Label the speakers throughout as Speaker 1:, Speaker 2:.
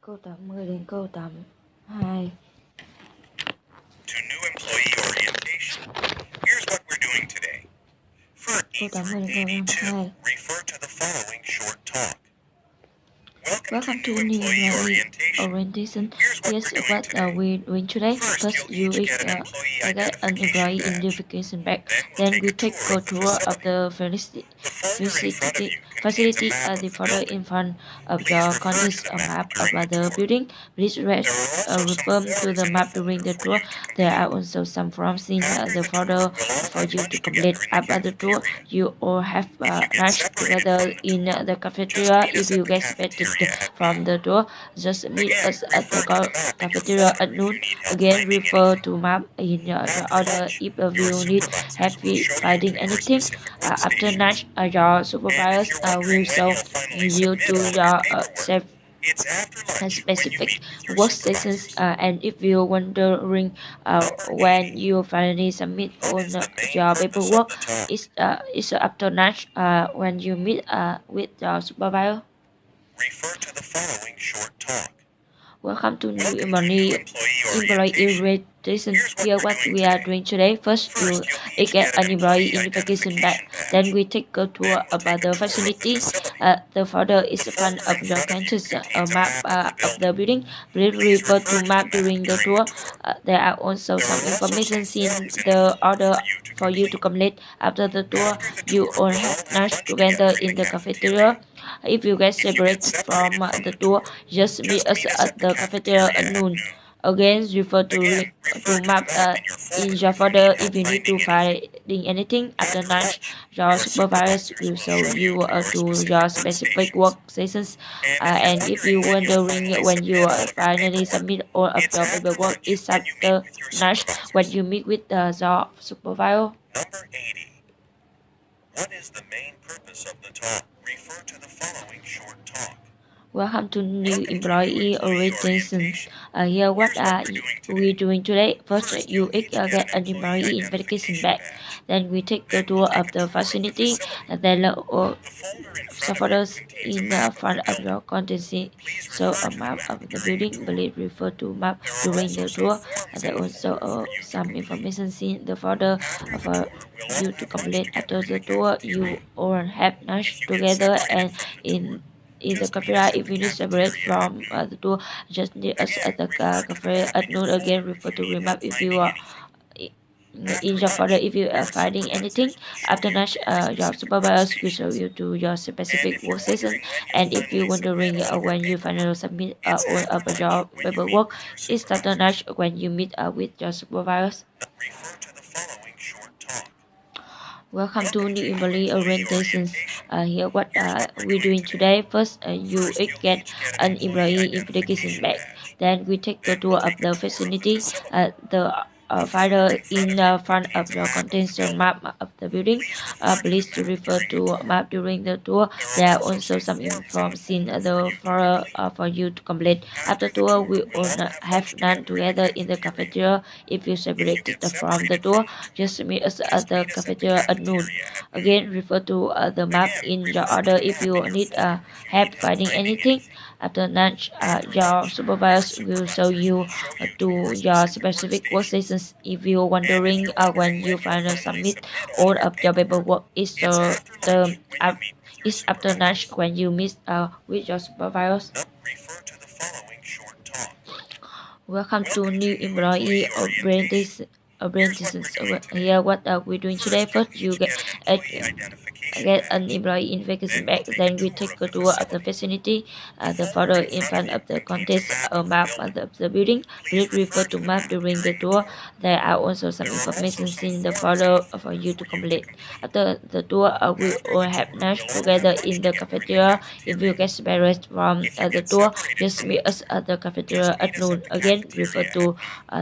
Speaker 1: Câu 80 đến câu 82.
Speaker 2: To new employee orientation. Here's what we're doing today. For
Speaker 1: Câu
Speaker 2: E
Speaker 1: 80
Speaker 2: through
Speaker 1: đến câu
Speaker 2: 82,
Speaker 1: 82.
Speaker 2: refer to the following short talk.
Speaker 1: Welcome to new employee orientation.
Speaker 2: Here's what
Speaker 1: Here's
Speaker 2: we're doing
Speaker 1: what
Speaker 2: today.
Speaker 1: we're doing today.
Speaker 2: First,
Speaker 1: You
Speaker 2: you'll each get an
Speaker 1: get an employee identification badge. Then we take a tour of the facility. The photo in front of your contains a map of the building. Please refer to the map during the tour. There are also some forms in the photo for you to complete. After the tour, you all have lunch together in the cafeteria. If you get separated from the tour, just meet us at the cafeteria at noon. Again, refer to map in your order if you need help finding anything. After lunch, your supervisors will show you to your specific work sessions, and if you're wondering when you finally submit on your paperwork, it's after lunch when you meet with your supervisor.
Speaker 2: Refer to the following short talk.
Speaker 1: Welcome to new employee orientation. Here what we are doing today. First, you get an employee identification badge. Then we take a tour about the facility. The photo is in front of your campus, a map of the building. Please refer to map during the tour. There are also some information in the order for you to complete. After the tour, you all have lunch together in the cafeteria. If you get separated from the tour, just meet us at the cafeteria at noon. Again, refer to map in your folder if you need to finding anything. After lunch, your supervisors will show you to your specific work sessions. And if you wondering when you finally submit all of your paperwork, it's after lunch when you meet with your supervisor.
Speaker 2: Number 80. What is the main purpose of the talk? Refer to the following short talk.
Speaker 1: Welcome to new employee orientation. Here, what are we doing today? First, you get an employee identification badge. Then we take a tour of the facility. And then photos in front of your content. So a map of the building. Please refer to map during the tour. And there also some information in the folder for you to complete. After the tour, you all have lunch together and in the cafeteria. If you need separate from the tour, just meet us at the cafe at noon. Again, refer to remap if you are in your folder if you are finding anything. After lunch, your supervisors will show you to your specific work session. And if you're wondering when you finally submit all of your paperwork, it's after lunch when you meet with your supervisors.
Speaker 2: Refer to the following short talk.
Speaker 1: Welcome to new employee orientations. Here what we're doing today. First, you get an employee identification badge. Then we take a tour of the facility. The folder in front of your contains the map of the building. Please to refer to map during the tour. There are also some information for you to complete. After tour, we all have lunch together in the cafeteria. If you separated from the tour, just meet us at the cafeteria at noon. Again, refer to the map in your order if you need help finding anything. After lunch, your supervisor will show you to your specific workstations. If you're wondering when you finally submit all of your paperwork, it's after lunch when you meet with your supervisors.
Speaker 2: Refer to the following short talk.
Speaker 1: Welcome to new employee apprentices. Here, what are we doing today? First, you get an employee identification badge. Then we take a tour of the facility. The photo in front of the contains a map of the building. Please refer to map during the tour. There are also some information in the photo for you to complete. After the tour, we all have lunch together in the cafeteria. If you get separated from the tour, just meet us at the cafeteria at noon. Again, refer to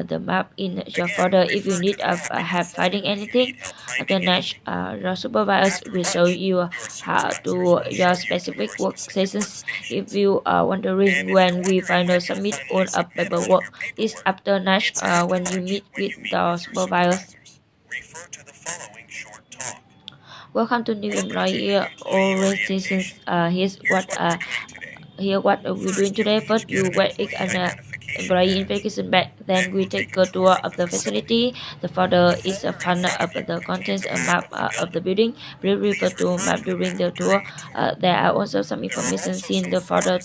Speaker 1: the map in your folder if you need help finding anything. After lunch, your supervisors will show you how to your specific work sessions. If you are wondering when we finally submit all of paperwork, it's after lunch when you meet with the supervisors.
Speaker 2: Refer to the following short talk.
Speaker 1: Welcome to new employee orientations. Here's what here what we're doing today. First, you get an employee verification badge. Then we take a tour of the facility. The folder is a fund of the contents, a map of the building. Please refer to map during the tour. There are also some information in the folder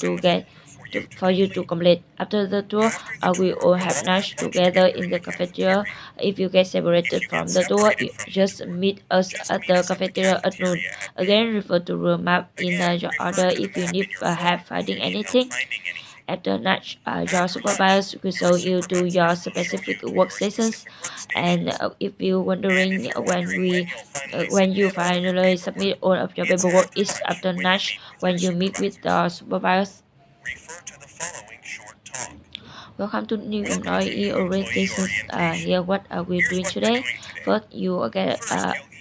Speaker 1: for you to complete. After the tour, we all have lunch together in the cafeteria. If you get separated from the tour, you just meet us at the cafeteria at noon. Again, refer to the map in your order if you need help finding anything. After lunch, your supervisor will show you to your specific workstations. And if you're wondering when you finally submit all of your paperwork, it's after lunch when you meet with the supervisor.
Speaker 2: Refer to the following short talk.
Speaker 1: Welcome to new employee orientation. Here, what are we doing today? First, you get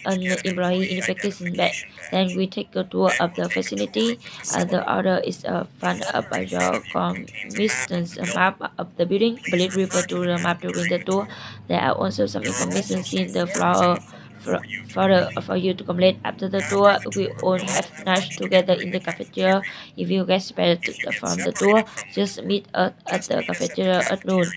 Speaker 1: an employee identification badge. Then we take a tour of the facility. The order is found up by your commission's map of the building. Please refer to the map during the tour. There are also some information in the floor for you to complete. After the tour, we all have lunch together in the cafeteria. If you get separated from the tour, just meet us at the cafeteria at noon.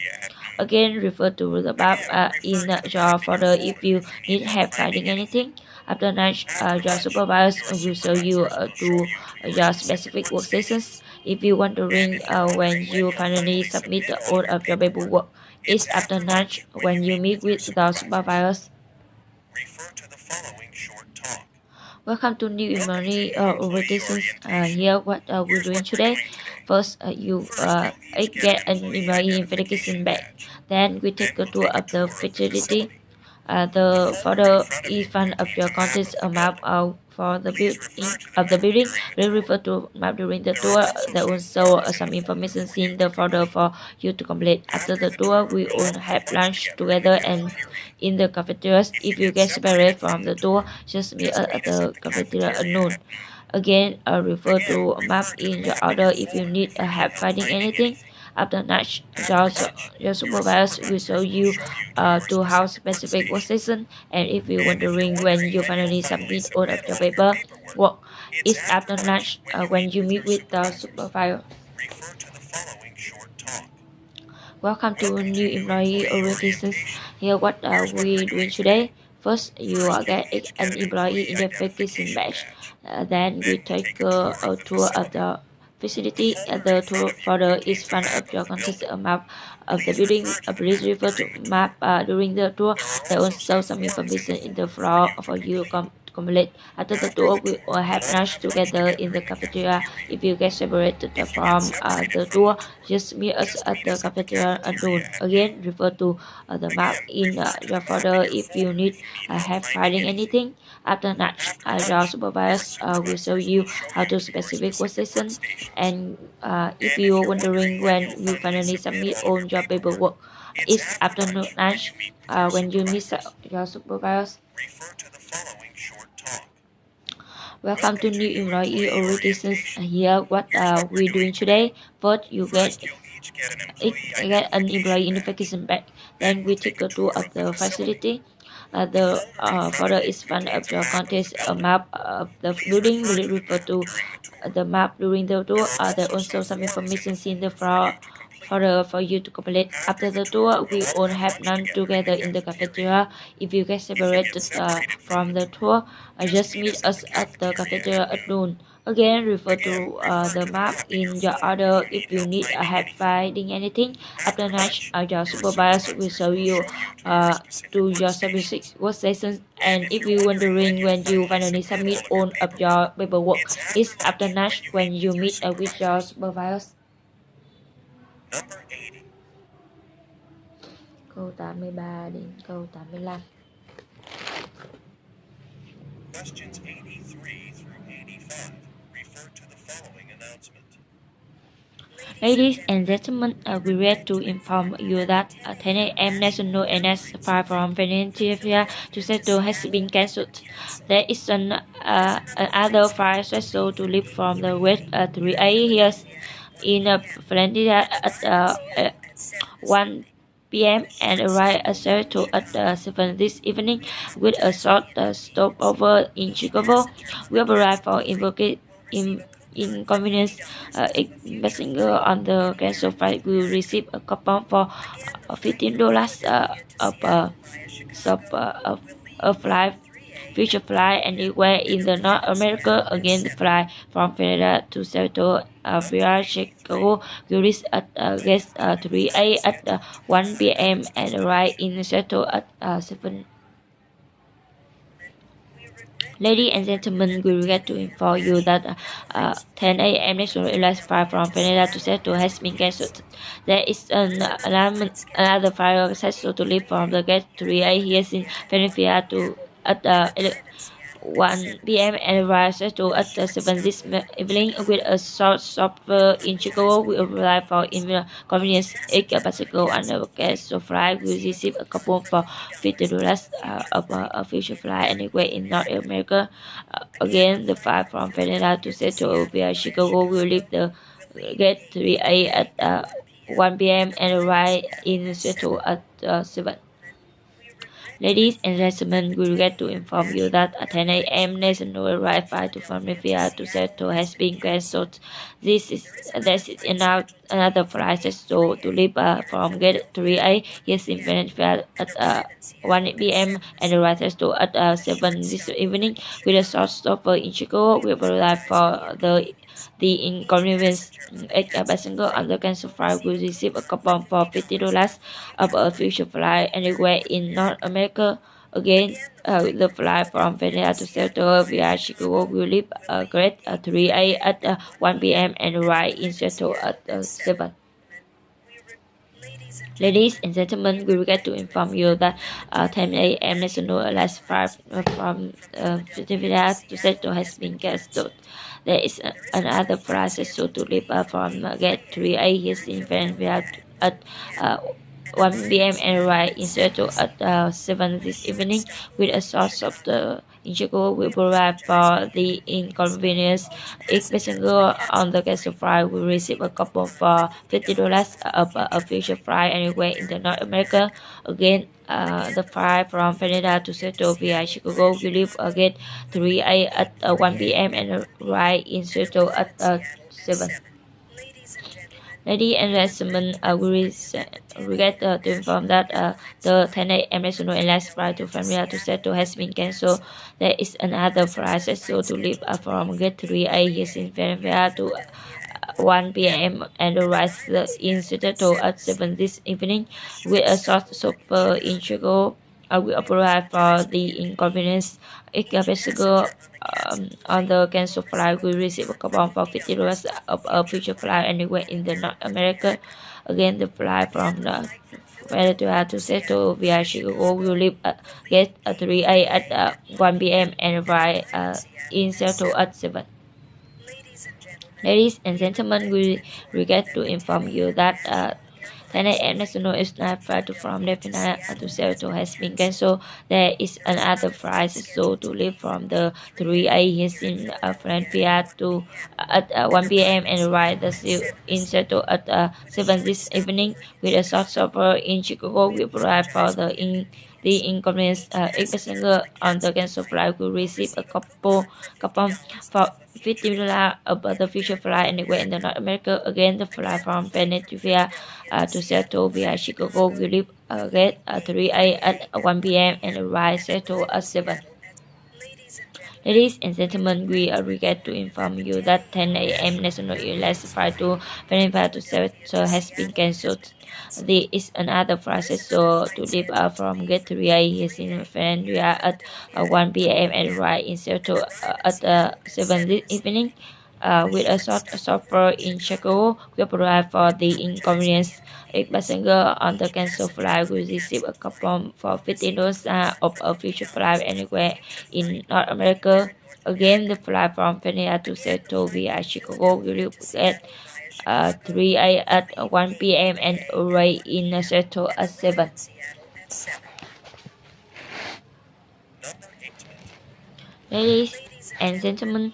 Speaker 1: Again, refer to the map in your folder if you need help finding anything. After lunch, your supervisor will show you to your specific workstations. If you're wondering when you finally submit all of your paperwork, it's after lunch when you meet with the supervisors.
Speaker 2: Refer to the following short talk.
Speaker 1: Welcome to new employee orientations. Here, what we're doing today. First, you get an employee verification badge. Then we take a tour of the facility. The folder is front of your contents a map for the building. Please refer to map during the tour. There also some information in the folder for you to complete. After the tour, we all have lunch together and in the cafeteria. If you get separated from the tour, just meet us at the cafeteria at noon. Again, refer to map in your order if you need help finding anything. After lunch, your supervisor will show you to how specific workstation. And if you're wondering when you finally submit all of your paperwork, it's after lunch when you meet with the supervisor.
Speaker 2: Refer to the following short talk.
Speaker 1: Welcome to new employee orientation. Here, what are we doing today? First, you get an employee identification badge. Then we take a tour of the facility. The tour folder is front of your contains a map of the building. Please refer to map during the tour. There also some information in the floor for you to complete. After the tour, we all have lunch together in the cafeteria. If you get separated from the tour, just meet us at the cafeteria at noon. Again, refer to the map in your folder if you need help finding anything. After lunch, your supervisor will show you how to specific workstation. And if you're wondering when you finally submit all your paperwork, it's after lunch when you meet your supervisor.
Speaker 2: Refer to the following short talk.
Speaker 1: Welcome to new employee orientations. Here, what we're doing today. First, you
Speaker 2: You'll each get an employee
Speaker 1: get an employee identification badge. Then we take a tour of the facility. The folder is front of your contents a map of the building. Will refer to the map during the tour. There also some information in the floor for you to complete. After the tour, we all have lunch together in the cafeteria. If you get separated from the tour, just meet us at the cafeteria at noon. Again, refer to the map in your order if you need help finding anything. After lunch, your supervisor will show you to your specific workstation. And if you're wondering when you finally submit all of your paperwork, it's after lunch when you meet with your supervisor.
Speaker 2: Number 80.
Speaker 1: Câu 83 đến câu 85.
Speaker 2: Questions 83 through 85 refer to the following announcement.
Speaker 1: Ladies and gentlemen, we regret to inform you that 10 a.m. National NS flight from Philadelphia to Seattle has been cancelled. There is another flight scheduled to leave from the West 3A here in Philadelphia at 1 p.m. and arrive at Seattle at 7 this evening with a short stopover in Chicago. We arrive for inconvenience, each passenger on the cancelled flight will receive a coupon for $15 of flight future flight anywhere in the North America. Again, the flight from Florida to Seattle via Chicago will reach at guest 3A at 1 p.m. and arrive in Seattle at 7. Ladies and gentlemen, we regret to inform you that 10 a.m. National Airlines flight from Canada to Seattle has been cancelled. There is another flight scheduled to leave from the gate 3A here in Philadelphia to at 1 p.m. and arrive Seattle at 7 this evening with a short stopover in Chicago. We arrive for inconvenience. Each passenger on the cancelled flight will receive a coupon for $50 of a future flight anywhere in North America. Again, the flight from Canada to Seattle via Chicago will leave the gate 3A at 1 p.m. and arrive in Seattle at 7. Ladies and gentlemen, we regret to inform you that a 10 a.m. national arrival flight to Philadelphia to Seattle has been cancelled. This is another flight scheduled to leave from gate 3A here in Philadelphia at 1 p.m. and arrive scheduled at 7 this evening with a short stopover in Chicago. We will arrive for the inconvenience. Each passenger on the cancelled flight will receive a coupon for $50 of a future flight anywhere in North America. Again, the flight from Philadelphia to Seattle via Chicago will leave grade 3A at 1 p.m. and arrive in Seattle at 7. Ladies and gentlemen, we regret to inform you that 10 a.m. National Airlines flight from Philadelphia to Seattle has been cancelled. There is another flight scheduled to leave from gate 3A here in Philadelphia at 1 p.m. and arrive in Seattle at 7 this evening with a source of the in Chicago will provide for the inconvenience. Each passenger on the cancelled flight will receive a coupon for $50 of a future flight anywhere in the North America. Again, the flight from Canada to Seattle via Chicago will leave gate 3A at 1 p.m. and arrive in Seattle at 7. Ladies and gentlemen, we regret to inform that the 10 a.m. National Airlines flight to Philadelphia to Seattle has been cancelled. There is another flight scheduled to leave from gate 3A here in Philadelphia to 1 p.m. and arrive in Seattle at 7 this evening with a short stopover in Chicago. We apologize for the inconvenience. Each passenger on the cancelled flight will receive a coupon for $50 of a future flight anywhere in the North America. Again, the flight from the Philadelphia to Seattle via Chicago will leave gate 3A at 1 p.m. and arrive in Seattle at 7. Ladies and gentlemen, we regret to inform you that 10 a.m. National Airlines flight from Philadelphia to Seattle has been cancelled. There is another flight scheduled to leave from the 3A here in Philadelphia to at 1 p.m. and arrive in Seattle at 7 this evening with a short stopover in Chicago. We provide for the inconvenience. Each passenger on the cancelled flight will receive a coupon for $50 about the future flight anywhere in the North America. Again, the flight from Philadelphia to Seattle via Chicago will leave gate 3A at 1 p.m. and arrive Seattle at 7. Ladies and gentlemen, we regret to inform you that 10 a.m. National Airlines flight to Philadelphia to Seattle has been cancelled. There is another flight scheduled to leave from gate 3A here in Philadelphia at 1 p.m. and arrive in Seattle at 7 this evening with a short stopover in Chicago. We provide for the inconvenience. Each passenger on the cancelled flight will receive a coupon for $50 of a future flight anywhere in North America. Again, the flight from Philadelphia to Seattle via Chicago will leave at 3A at 1 p.m. and arrive in Seattle at 7. Ladies Ladies and gentlemen,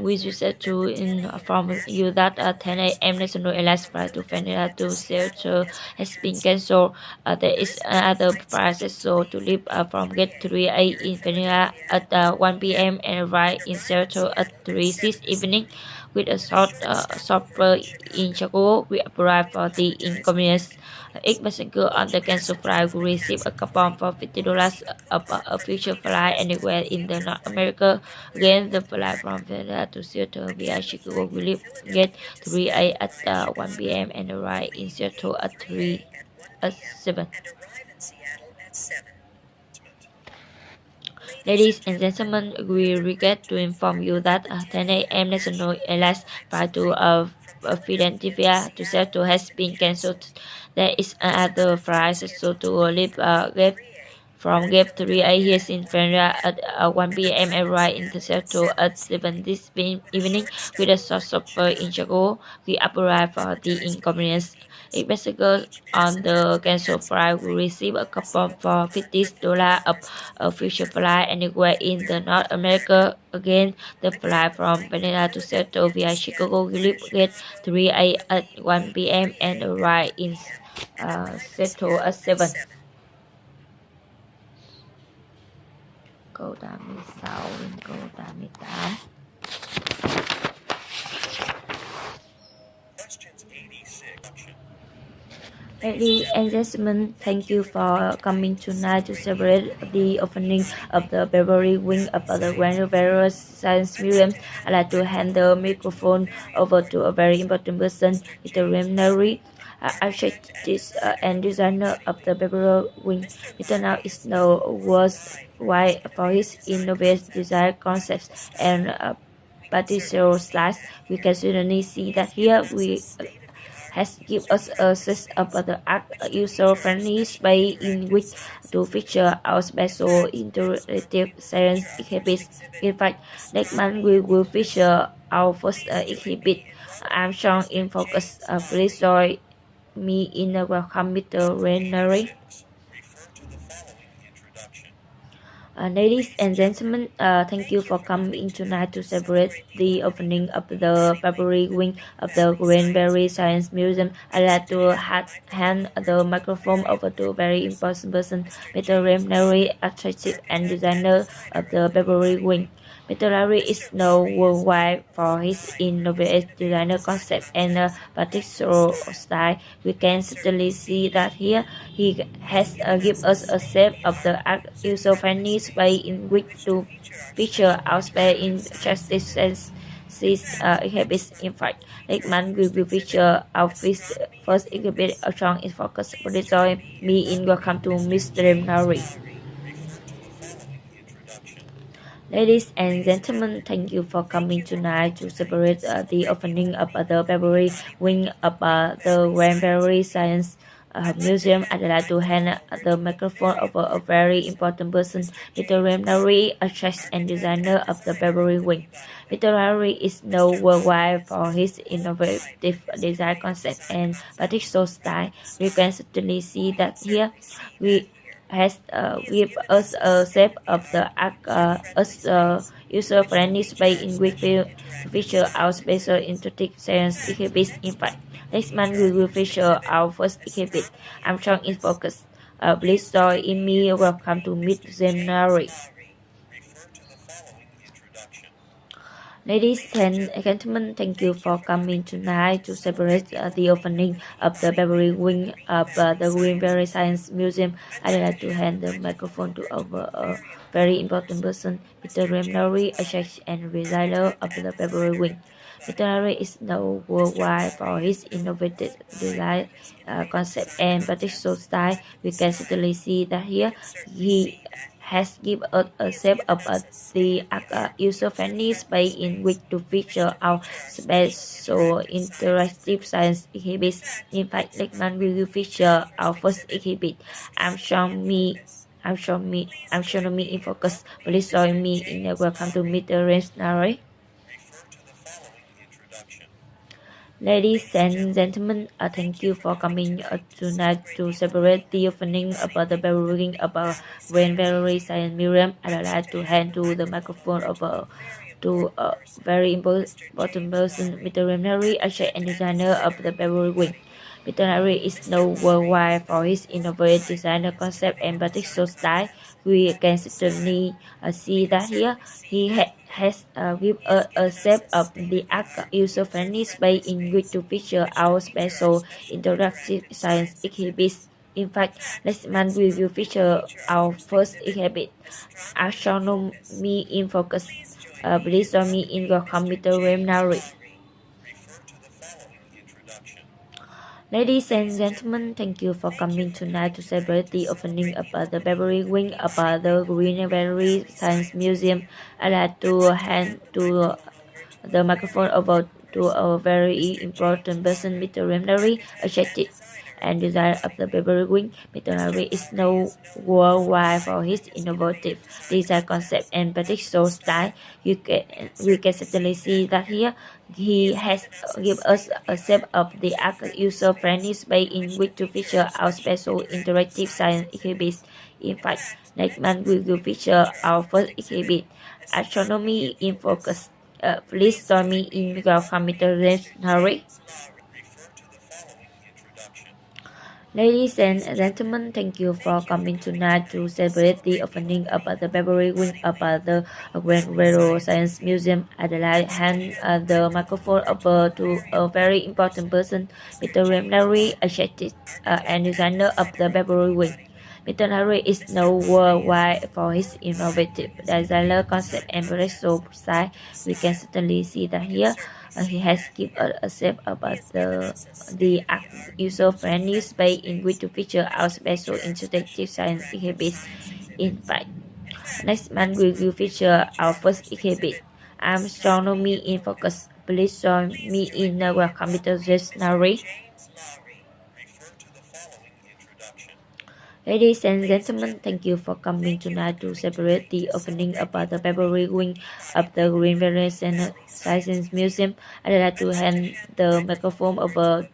Speaker 1: we just said to inform you that 10 a.m. National Airlines flight to Canada to Seattle has been cancelled. There is another process so to leave from gate 3A in Canada at 1 p.m. and arrive in Seattle at 3 this evening. With a shopper in Chicago, we arrive for the inconvenience. Each passenger on the cancelled flight will receive a coupon for $50 of a future flight anywhere in the North America. Again, the flight from Canada to Seattle via Chicago will leave gate 3A at 1 p.m. and arrive in Seattle at 3 at 7. Ladies and gentlemen, we regret to inform you that 10 a.m. National Airlines flight to Philadelphia to Seattle has been cancelled. There is another flight so to leave gate from gate 3A here in Florida at 1 p.m. and arrive in Seattle at 7 this evening with a short stopper in Chicago. We arrive for the inconvenience. Each passenger on the cancelled flight will receive a coupon for $50 of a future flight anywhere in the North America. Again, the flight from Canada to Seattle via Chicago will leave gate 3A at 1 p.m. and arrive in Seattle at 7. Câu 86 đến câu 88. Ladies and gentlemen, thank you for coming tonight to celebrate the opening of the Beverly Wing of the Grand Barrier Science Museum. I'd like to hand the microphone over to a very important person, Mr. Remnary, architect and designer of the Beverly Wing. Mr. Now is known worldwide for his innovative design concepts and particular slides. We can certainly see that here we has given us a sense of the user-friendly space in which to feature our special interactive science exhibits. In fact, next month we will feature our first exhibit, Armstrong in Focus. Please join me in a welcome Mr. Rennery. Ladies and gentlemen, thank you for coming tonight to celebrate the opening of the Beverly Wing of the Granbury Science Museum. I'd like to hand the microphone over to a very important person, Mr. Remnary, architect and designer of the Beverly Wing. Mr. Larry is known worldwide for his innovative designer concept and particular style. We can certainly see that here he has given us a shape of the user-friendly space in which to feature our space in justice and exhibits. In fact, next month we will feature our first exhibit, Armstrong in Focus. Please join me in welcome to Mr. Larry. Ladies and gentlemen, thank you for coming tonight to celebrate the opening of the Beverly Wing of the Granbury Science Museum. I'd like to hand the microphone over a very important person, Mr. Remnary, architect and designer of the Beverly Wing. Mr. Larry is known worldwide for his innovative design concept and particular style. We can certainly see that here we has give us a shape of the user-friendly space in which we feature our special interactive science exhibits. In fact, next month we will feature our first exhibit, Armstrong in Focus. Please join me. Welcome to Meet Seminary. Ladies and gentlemen, thank you for coming tonight to celebrate the opening of the Beverly Wing of the Greenberry Science Museum. I'd like to hand the microphone to a very important person, Mr. Remnary, architect and designer of the Beverly Wing. Mr. Larry is known worldwide for his innovative design concept and particular style. We can certainly see that here he has given us a shape of the user-friendly space in which to feature our special interactive science exhibits. In fact, next month we will feature our first exhibit, Astronomy in Focus. Please join me in a welcome to Mr. Remnary. Ladies and gentlemen, thank you for coming tonight to celebrate the opening of the Beijing of Grand Valley Science Museum. I'd like to hand to the microphone over to a very important person, Mr. Renary, architect and designer of the Beverly Wing. Mr. Renary is known worldwide for his innovative design concept and particular style. We can certainly see that here has given a shape of the arc user-friendly space in which to feature our special interactive science exhibits. In fact, next month we will feature our first exhibit, Astronomy in Focus. Please join me in your computer webinar. Ladies and gentlemen, thank you for coming tonight to celebrate the opening of the Beverly Wing of the Green Valley Science Museum. I'd like to hand to the microphone over to a very important person, Mr. Remnary, architect and designer of the Beverly Wing. Mr. Remnary is known worldwide for his innovative design concept and particular style. We can certainly see that here. He has given us a shape of the art user-friendly space in which to feature our special interactive science exhibits. In fact, next month we will feature our first exhibit, Astronomy in Focus. Please join me in your computer webinar. Ladies and gentlemen, thank you for coming tonight to celebrate the opening of the Beverly Wing of the Grand Valley Science Museum. I'd like to hand the microphone over to a very important person, Mr. Remnary, architect and designer of the Beverly Wing. Mr. Larry is known worldwide for his innovative designer concept and breakthrough style. We can certainly see that here. He has given a shape about the user-friendly space in which to feature our special interactive science exhibits. In fact, next month we will feature our first exhibit, Astronomy in Focus. Please join me in our computer webinar. Ladies and gentlemen, thank you for coming tonight to celebrate the opening of the Beverly Wing of the Green Valley Science Museum. I'd like to hand the microphone over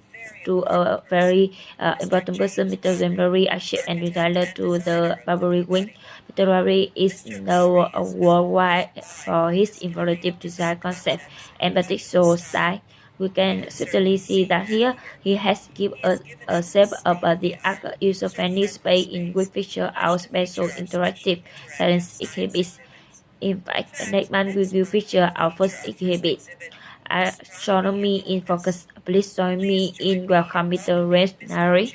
Speaker 1: to a very important person, Mr. Zemlari, architect and designer to the Beverly Wing. Mr. Larry is known worldwide for his innovative design concept and particular style. We can certainly see that here he has given a shape of the arc user-friendly space in which feature our special interactive science exhibits. In fact, next month we will feature our first exhibit, Astronomy in Focus. Please join me in your computer webinar.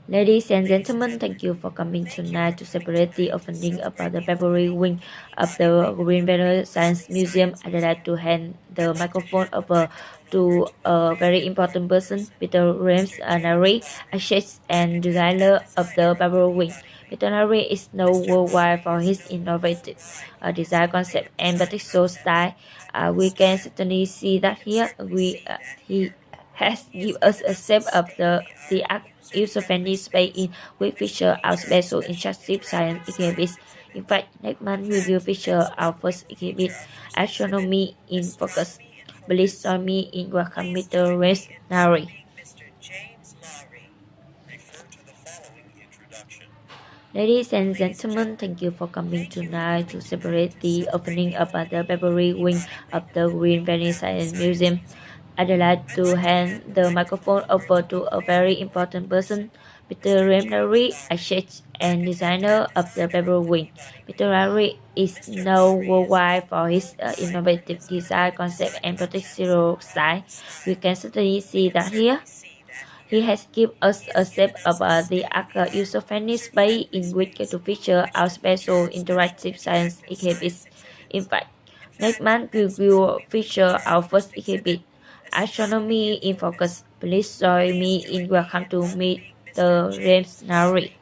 Speaker 1: Ladies and gentlemen, thank you for coming tonight to celebrate the opening of the Beverly Wing of the Green Valley Science Museum. I'd like to hand the microphone over to a very important person, Peter James Nari, architect and designer of the Beverly Wing. Peter Nari is known worldwide for his innovative design concept and particular style. We can certainly see that here he has given us a shape of the user-friendly space in which feature our special interactive science exhibits. In fact, next month we will feature our first exhibit, Astronomy in Focus. Please join me in your computer webinar. Ladies and gentlemen, thank you for coming tonight to celebrate the opening of the Beverly Wing of the Green Valley Science Museum. I'd like to hand the microphone over to a very important person, Mr. Remnary, architect and designer of the Beverly Wing. Mr. Remnary is known worldwide for his innovative design concept and particular style. We can certainly see that here. He has given us a shape of the arc user-friendly space in which to feature our special interactive science exhibits. In fact, next month we will feature our first exhibit, Astronomy in Focus. Please join me in welcome to meet the James Nari.